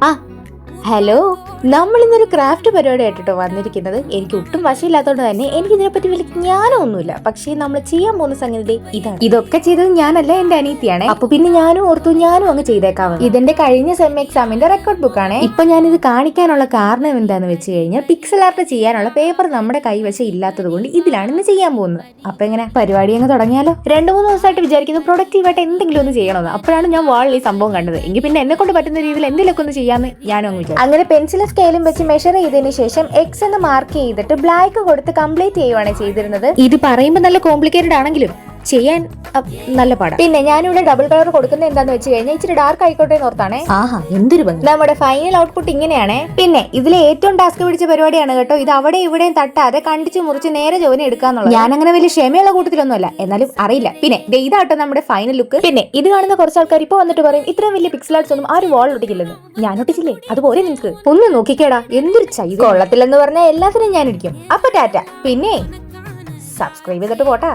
ആ ഹലോ, നമ്മൾ ഇന്നൊരു ക്രാഫ്റ്റ് പരിപാടി ആയിട്ടോ വന്നിരിക്കുന്നത്. എനിക്ക് ഒട്ടും വശമില്ലാത്തതുകൊണ്ട് തന്നെ എനിക്ക് ഇതിനെപ്പറ്റി വലിയ ജ്ഞാനമൊന്നുമില്ല. പക്ഷേ നമ്മൾ ചെയ്യാൻ പോകുന്ന സംഗതി ഇതാണ്. ഇതൊക്കെ ചെയ്തത് ഞാനല്ല, എന്റെ അനിയത്തിയാണ്. അപ്പൊ പിന്നെ ഞാനും ഓർത്തു ഞാനും അങ്ങ് ചെയ്തേക്കാവുന്നു. ഇതെന്റെ കഴിഞ്ഞ സെം എക്സാമിന്റെ റെക്കോർഡ് ബുക്കാണ്. ഇപ്പൊ ഞാനിത് കാണിക്കാനുള്ള കാരണം എന്താന്ന് വെച്ച് കഴിഞ്ഞാൽ പിക്സൽ ആർട്ട് ചെയ്യാനുള്ള പേപ്പർ നമ്മുടെ കൈവശം ഇല്ലാത്തത് കൊണ്ട് ഇതിലാണ് ഇന്ന് ചെയ്യാൻ പോകുന്നത്. അപ്പൊ എങ്ങനെ പരിപാടി അങ്ങ് തുടങ്ങിയാലോ? 2-3 ദിവസമായിട്ട് വിചാരിക്കുന്നു പ്രൊഡക്റ്റീവായിട്ട് എന്തെങ്കിലും ഒന്ന് ചെയ്യണമെന്ന്. അപ്പോഴാണ് ഞാൻ വാളിൽ ഈ സംഭവം കണ്ടത്. എങ്കിൽ പിന്നെ എന്നെ കൊണ്ട് പറ്റുന്ന രീതിയിൽ എന്തെങ്കിലുമൊക്കെ ഒന്ന് ചെയ്യാന്ന് ഞാനും അങ്ങ് വിചാരിച്ചു. അങ്ങനെ പെൻസിലും സ്കെയിലും വെച്ച് മെഷർ ചെയ്തതിനു ശേഷം എക്സ് എന്ന് മാർക്ക് ചെയ്തിട്ട് ബ്ലാക്ക് കൊടുത്ത് കംപ്ലീറ്റ് ചെയ്യുവാണ് ചെയ്തിരുന്നത്. ഇത് പറയുമ്പോൾ നല്ല കോംപ്ലിക്കേറ്റഡ് ആണെങ്കിലും ചെയ്യാൻ നല്ല പാടാണ്. പിന്നെ ഞാനിവിടെ ഡബിൾ കളർ കൊടുക്കുന്നത് എന്താന്ന് വെച്ച് കഴിഞ്ഞാൽ ഇച്ചിരി ഡാർക്ക് ആയിക്കോട്ടെ എന്ന് ഓർത്താണ്. ആഹാ, എന്തൊരു ഭംഗി. നമ്മുടെ ഫൈനൽ ഔട്ട്പുട്ട് ഇങ്ങനെയാണ്. പിന്നെ ഇതിലെ ഏറ്റവും ടാസ്ക് പിടിച്ച പരിപാടിയാണ് കേട്ടോ. ഇത് അവിടെ ഇവിടെയും തട്ടാതെ കണ്ടിച്ച് മുറിച്ച് നേരെ ജോലി എടുക്കാന്നുള്ളത്. ഞാൻ അങ്ങനെ വലിയ ക്ഷമയുള്ള കൂട്ടത്തിലൊന്നുമല്ല, എന്നാലും അറിയില്ല. പിന്നെ ഇതാട്ടോ നമ്മുടെ ഫൈനൽ ലുക്ക്. പിന്നെ ഇത് കാണുന്ന കുറച്ച് ആൾക്കാർ ഇപ്പൊ വന്നിട്ട് പറയും ഇത്രയും വലിയ പിക്സൽ ആർട്സ് ഒന്നും ആരും വാൾ ഒട്ടിക്കില്ലെന്ന്. ഞാൻ ഒട്ടിച്ചില്ലേ, അതുപോലെ നിങ്ങൾക്ക് ഒന്ന് നോക്കിക്കേടാ, എന്തൊരു ചെയ്ത് കൊള്ളത്തില്ലെന്ന് പറഞ്ഞാൽ എല്ലാത്തിനും ഞാൻ ഇരിക്കും. അപ്പൊ ടാറ്റ. പിന്നെ സബ്സ്ക്രൈബ് ചെയ്തിട്ട് പോട്ടാ.